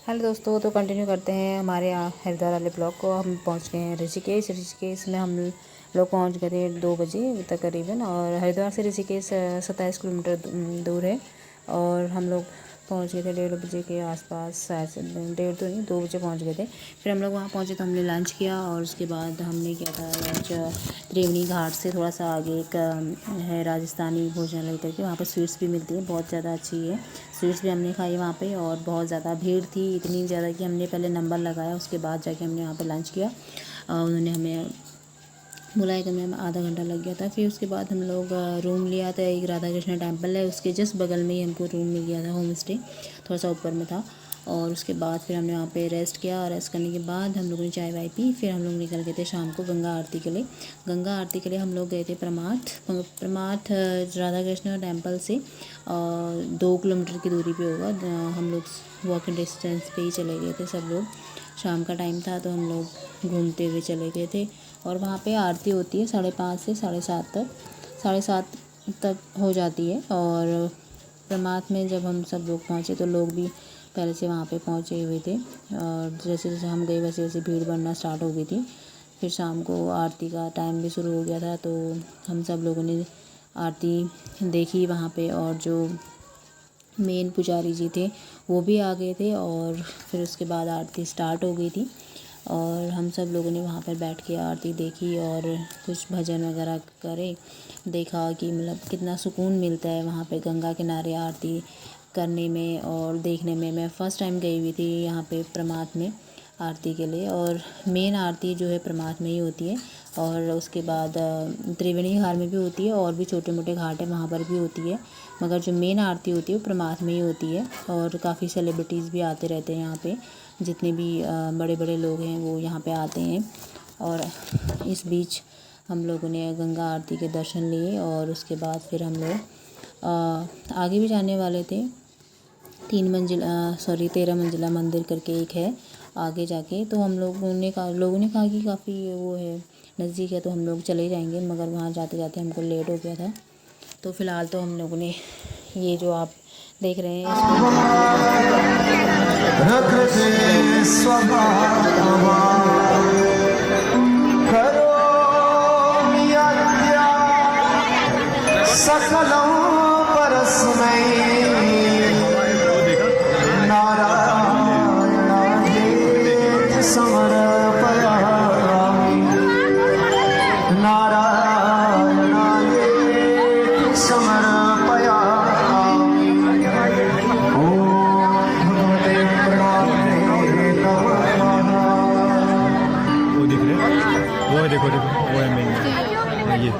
Hello दोस्तों, तो continue करते हैं हमारे हरिद्वार वाले ब्लॉग को। हम पहुंच गए हैं ऋषिकेश में। हम लोग पहुंच गए थे 2 बजे तक करीबन। और हरिद्वार से ऋषिकेश 27 किलोमीटर दूर है। और हम लोग पहुंच गए थे 1:30 बजे के आसपास, शायद से 1:30 तो नहीं, 2 बजे पहुंच गए थे। फिर हम लोग वहाँ पहुँचे तो हमने लंच किया। और उसके बाद हमने किया था लंच त्रिवेणी घाट से थोड़ा सा आगे एक है राजस्थानी भोजनालय करके, वहाँ पर स्वीट्स भी मिलती है, बहुत ज़्यादा अच्छी है। स्वीट्स भी हमने खाई वहाँ पे। और बहुत ज़्यादा भीड़ थी, इतनी ज़्यादा कि हमने पहले नंबर लगाया, उसके बाद जाके हमने वहाँ पे लंच किया। उन्होंने हमें बुलाया करने में आधा घंटा लग गया था। फिर उसके बाद हम लोग रूम लिया था। एक राधा कृष्ण टेम्पल है, उसके जस्ट बगल में ही हमको रूम मिल गया था, होम स्टे थोड़ा सा ऊपर में था। और उसके बाद फिर हमने वहाँ पे रेस्ट किया। और रेस्ट करने के बाद हम लोगों ने चाय वाय पी। फिर हम लोग निकल गए थे शाम को गंगा आरती के लिए। गंगा आरती के लिए हम लोग गए थे प्रमाथ राधा कृष्ण टेम्पल से 2 किलोमीटर की दूरी पे होगा। हम लोग वॉकिंग डिस्टेंस पे ही चले गए थे सब लोग। शाम का टाइम था तो हम लोग घूमते हुए चले गए थे। और वहाँ पे आरती होती है 5:30 से 7:30 तक, 7:30 तक हो जाती है। और प्रमाथ में जब हम सब लोग पहुँचे तो लोग भी पहले से वहाँ पे पहुँचे हुए थे। और जैसे जैसे हम गए वैसे वैसे भीड़ बढ़ना स्टार्ट हो गई थी। फिर शाम को आरती का टाइम भी शुरू हो गया था, तो हम सब लोगों ने आरती देखी वहाँ पे। और जो मेन पुजारी जी थे वो भी आ गए थे। और फिर उसके बाद आरती स्टार्ट हो गई थी। और हम सब लोगों ने वहाँ पर बैठ के आरती देखी और कुछ भजन वगैरह करे, देखा कि मतलब कितना सुकून मिलता है वहाँ पे गंगा किनारे आरती करने में और देखने में। मैं फ़र्स्ट टाइम गई हुई थी यहाँ पे प्रमाथ में आरती के लिए। और मेन आरती जो है प्रमाथ में ही होती है। और उसके बाद त्रिवेणी घाट में भी होती है, और भी छोटे मोटे घाट है वहाँ पर भी होती है, मगर जो मेन आरती होती है वो प्रमाथ में ही होती है। और काफ़ी सेलिब्रिटीज़ भी आते रहते हैं यहाँ पे, जितने भी बड़े बड़े लोग हैं वो यहाँ पे आते हैं। और इस बीच हम लोगों ने गंगा आरती के दर्शन लिए। और उसके बाद फिर हम लोग आगे भी जाने वाले थे। 13 मंजिला मंदिर करके एक है आगे जाके। तो हम लोगों ने कहा कि काफ़ी वो है, नज़दीक है, तो हम लोग चले जाएंगे, मगर वहाँ जाते जाते हमको लेट हो गया था। तो फ़िलहाल तो हम लोगों ने ये जो आप देख रहे हैं सकलं परस्मै नारायणाय समर्पयामि, नारायणाय समर्पयामि। ॐ भगवते प्रणवे नमः। वो दिख रहे, वो है, देखो देखो, वो है मेन ये।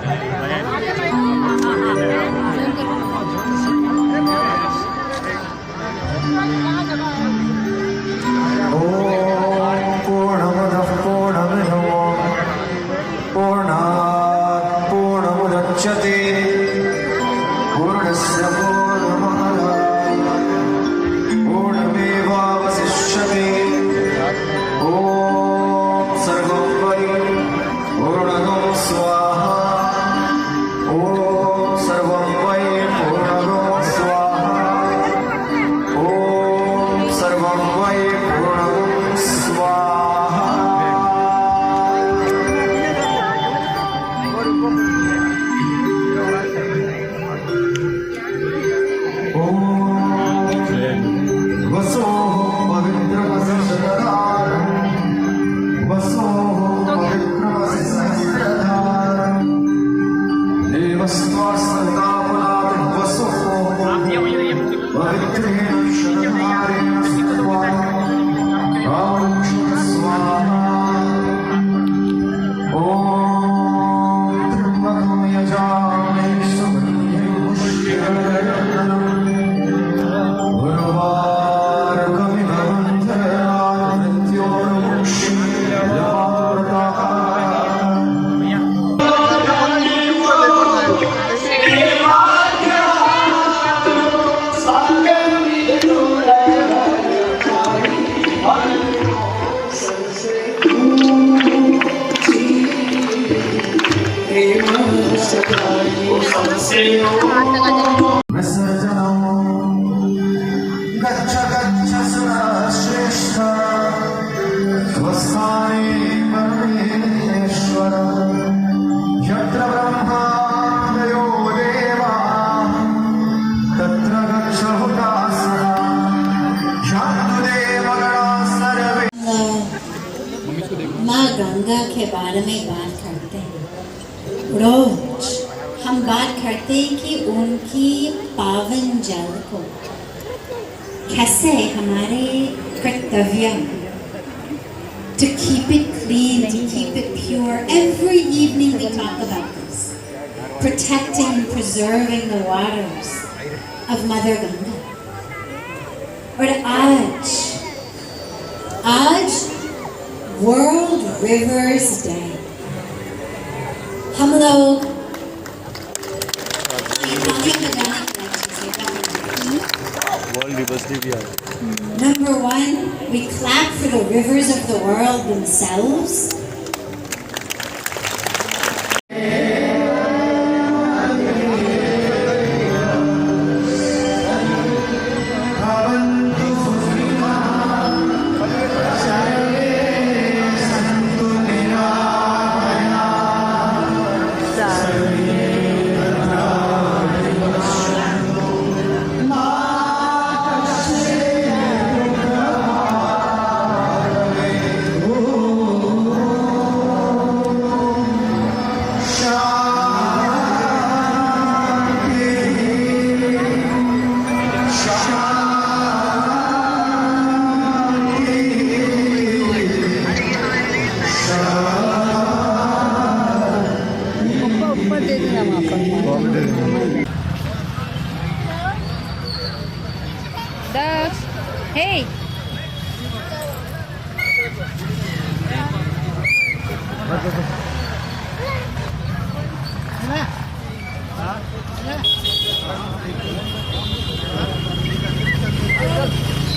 पूर्णमदः पूर्णमिदं पूर्णात् पूर्णमुदच्यते पूर्णस्य पूर्णमादाय पूर्णमेवावशिष्यते। ॐ सर्वं वै पूर्णतो स्वाहा। ॐ सर्वं वै पूर्णतो स्वाहा। ॐ सर्वं वै पूर्णतो स्वाहा। वसोः पवित्रमसि शतधारम्, वसोः पवित्रमसि सहस्रधारम्, देवस्त्वास्ततापनात् वसोः पवित्रेण शतधारेण स्तुत्वा रामकृष्ण स्वाहा। ॐ त्र्यम्बकं यजामहे सुगन्धिं पुष्टिवर्धनम्, उर्वारुकमिव बन्धनात् मृत्योर्मुक्षीयमामृताः। विसर्जनं गच्छ गच्छ सुरश्रेष्ठ माँ गंगा के बारे में बात करते हैं। रोज हम बात करते हैं कि उनकी पावन जल को कैसे हमारे कर्तव्य to keep it clean, to keep it pure. Every evening we talk about this, protecting and preserving the waters of Mother Ganga. But आज World Rivers Day. हम लोग वर्ल्ड रिवर्स डे भी आ रहा है। Number one, we clap for the rivers of the world themselves. Ducks. Hey.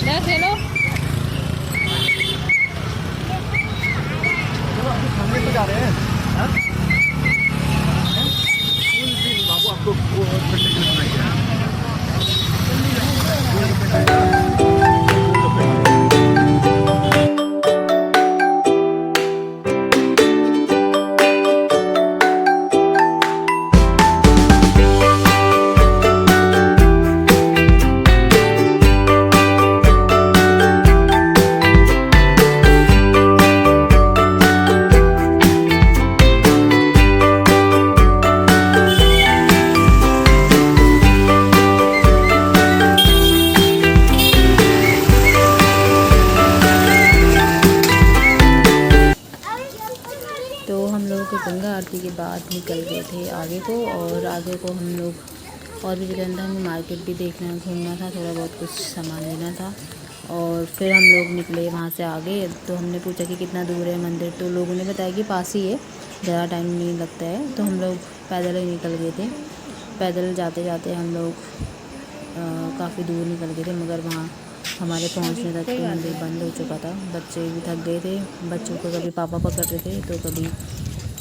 Ducks, hello. बाबू आपको वो गंगा आरती के बाद निकल गए थे आगे को, और आगे को हम लोग और भी जगह था, हमें मार्केट भी देखना घूमना था, थोड़ा बहुत कुछ सामान लेना था। और फिर हम लोग निकले वहाँ से आगे। तो हमने पूछा कि कितना दूर है मंदिर, तो लोगों ने बताया कि पास ही है, ज़्यादा टाइम नहीं लगता है। तो हम लोग पैदल ही निकल गए थे। पैदल जाते जाते हम लोग काफ़ी दूर निकल गए थे, मगर वहाँ हमारे पहुँचने तक तो मंदिर बंद हो चुका था। बच्चे भी थक गए थे, बच्चों को कभी पापा पकड़ रहे थे तो कभी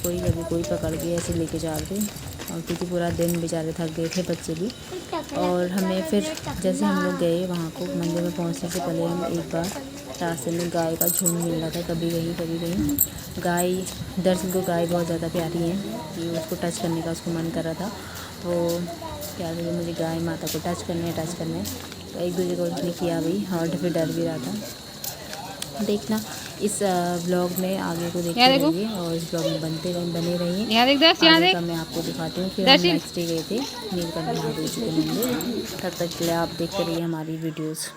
कोई पकड़ के ऐसे लेके जा रहे थे, और क्योंकि पूरा दिन बेचारे थक गए थे बच्चे भी। और हमें फिर जैसे हम लोग गए वहाँ को, मंदिर में पहुँचने से पहले हम एक बार रास्ते में गाय का झुंड मिल रहा था, कभी कहीं गाय। दरअसल तो गाय बहुत ज़्यादा प्यारी है कि उसको टच करने का उसको मन कर रहा था। तो क्या लगे मुझे गाय माता को टच करने तो एक दूसरे को उसने किया भी, और फिर डर भी रहा था। देखना इस ब्लॉग में आगे को देखते रहिए, और इस ब्लॉग में बने रहिए। आगे का मैं आपको दिखाती हूँ। फिर हम नेक्स्ट डे गए थे नीलकंठ महादेव जी के मंदिर। तब तक के लिए आप देखते रहिए हमारी वीडियोज़।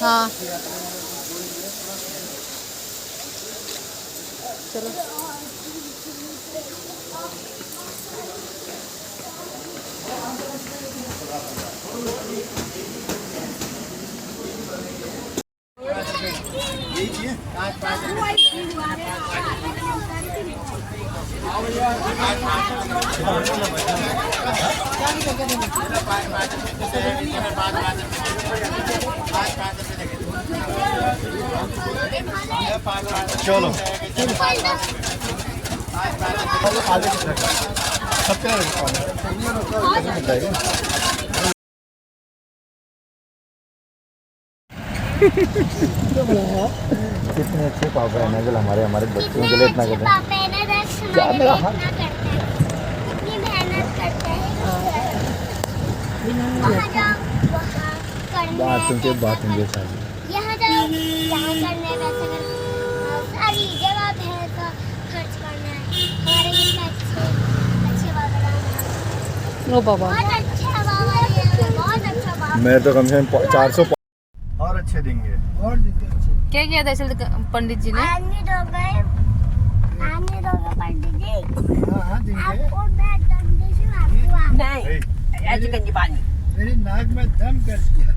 हाँ चलो। चलो आगे सबके कितने अच्छे पापा है नजल हमारे हमारे बच्चों के लिए इतना करते हैं। क्या मेरा हाथ बात सुनते सारी यहाँ जाओ जहाँ करना है वैसा कर सारी जगह पैसा खर्च करना है हमारे लिए अच्छे बाबा ओ बाबा बहुत अच्छा बाबा ये बहुत अच्छा बाबा मैं तो कम से कम 400 और अच्छे देंगे और क्या किया दरअसल पंडित जी ने? आने दोगे पंडित जी आपको मैं डंडे से मारूंगा नहीं मेरी नाक में दम कर दिया।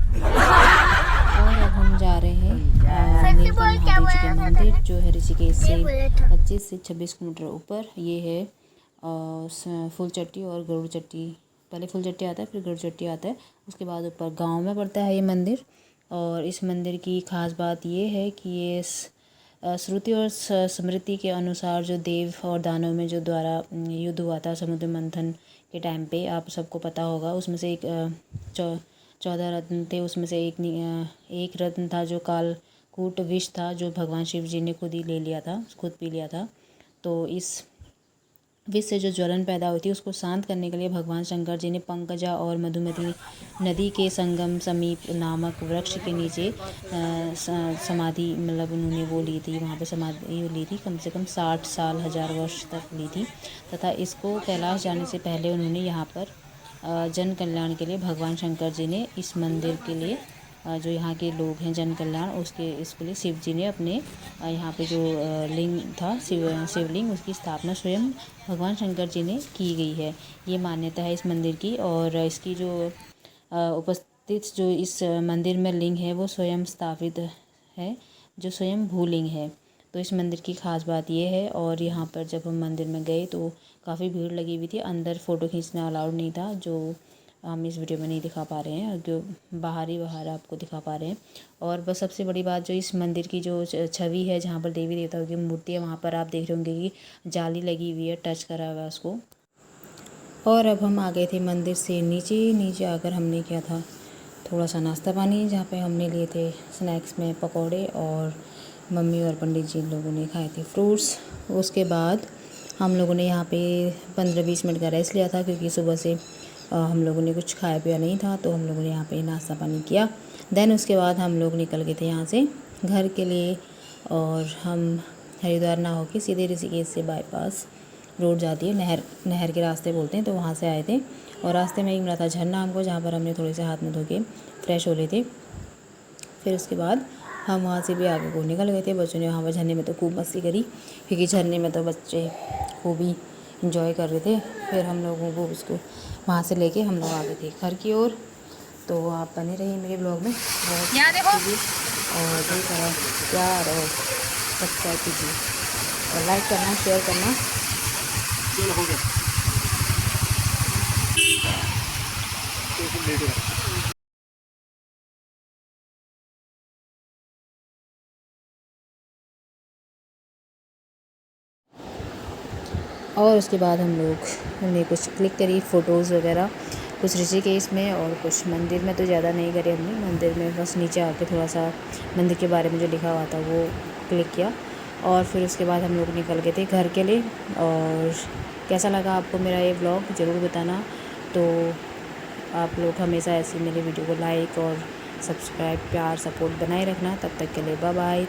और अब हम जा रहे हैं नीलकंठ महादेव जी के मंदिर जो है ऋषिकेश से 25 से 26 किलोमीटर ऊपर। ये है फूल चट्टी और गरुड़ चट्टी। पहले फूल चट्टी आता है फिर गरुड़ चट्टी आता है, उसके बाद ऊपर गांव में पड़ता है ये मंदिर। और इस मंदिर की ख़ास बात ये है कि ये श्रुति और स्मृति के अनुसार जो देव और दानव में जो द्वारा युद्ध हुआ था समुद्र मंथन के टाइम पे, आप सबको पता होगा, उसमें से एक 14 रत्न थे, उसमें से एक रत्न था जो कालकूट विष था, जो भगवान शिव जी ने खुद ही ले लिया था, खुद पी लिया था। तो इस विष से जो ज्वलन पैदा हुई थी उसको शांत करने के लिए भगवान शंकर जी ने पंकजा और मधुमती नदी के संगम समीप नामक वृक्ष के नीचे समाधि मतलब उन्होंने वो ली थी, वहाँ पे समाधि ली थी, कम से कम 60 साल 1000 वर्ष तक ली थी। तथा इसको कैलाश जाने से पहले उन्होंने यहाँ पर जन कल्याण के लिए भगवान शंकर जी ने इस मंदिर के लिए जो यहाँ के लोग हैं जन कल्याण इसके लिए शिव जी ने अपने यहाँ पे जो लिंग था शिवलिंग उसकी स्थापना स्वयं भगवान शंकर जी ने की गई है। ये मान्यता है इस मंदिर की। और इसकी जो उपस्थित जो इस मंदिर में लिंग है वो स्वयं स्थापित है, जो स्वयं भूलिंग है। तो इस मंदिर की ख़ास बात ये है। और यहाँ पर जब हम मंदिर में गए तो काफ़ी भीड़ लगी हुई थी, अंदर फ़ोटो खींचना अलाउड नहीं था, जो हम इस वीडियो में नहीं दिखा पा रहे हैं, जो बाहर आपको दिखा पा रहे हैं। और बस सबसे बड़ी बात जो इस मंदिर की जो छवि है जहाँ पर देवी देवताओं की मूर्ति है, वहाँ पर आप देख रहे होंगे कि जाली लगी हुई है, टच करा हुआ है उसको। और अब हम आ गए थे मंदिर से नीचे आकर हमने किया था थोड़ा सा नाश्ता पानी, जहाँ पे हमने लिए थे स्नैक्स में पकौड़े और मम्मी और पंडित जी लोगों ने खाए थे फ्रूट्स। उसके बाद हम लोगों ने यहाँ पे 15-20 मिनट का रेस्ट लिया था, क्योंकि सुबह से हम लोगों ने कुछ खाया पिया नहीं था, तो हम लोगों ने यहाँ पे नाश्ता पानी किया। देन उसके बाद हम लोग निकल गए थे यहाँ से घर के लिए। और हम हरिद्वार ना होके सीधे ऋषिकेश से बाईपास रोड जाती है, नहर के रास्ते बोलते हैं, तो वहाँ से आए थे। और रास्ते में एक मिला था झरना हमको, जहाँ पर हमने थोड़े से हाथ में धो के फ्रेश हो रहे थे। फिर उसके बाद हम वहाँ से भी आगे को निकल गए थे। बच्चों ने वहाँ पर झरने में तो खूब मस्ती करी, क्योंकि झरने में तो बच्चे खूब ही इंजॉय कर रहे थे। फिर हम लोगों को उसको वहाँ से लेके हम लोग आ गए थे घर की ओर। तो आप बने रहिए मेरे ब्लॉग में, यहाँ देखो, और देख प्यार और सब्सक्राइब कीजिए और लाइक करना, शेयर करना। और उसके बाद हम लोग ने कुछ क्लिक करी फ़ोटोज़ वगैरह, कुछ ऋषिकेश में और कुछ मंदिर में। तो ज़्यादा नहीं करे हमने, मंदिर में बस नीचे आके थोड़ा सा मंदिर के बारे में जो लिखा हुआ था वो क्लिक किया। और फिर उसके बाद हम लोग निकल गए थे घर के लिए। और कैसा लगा आपको मेरा ये ब्लॉग ज़रूर बताना। तो आप लोग हमेशा ऐसे मेरे वीडियो को लाइक और सब्सक्राइब, प्यार, सपोर्ट बनाए रखना। तब तक के लिए बाय बाय।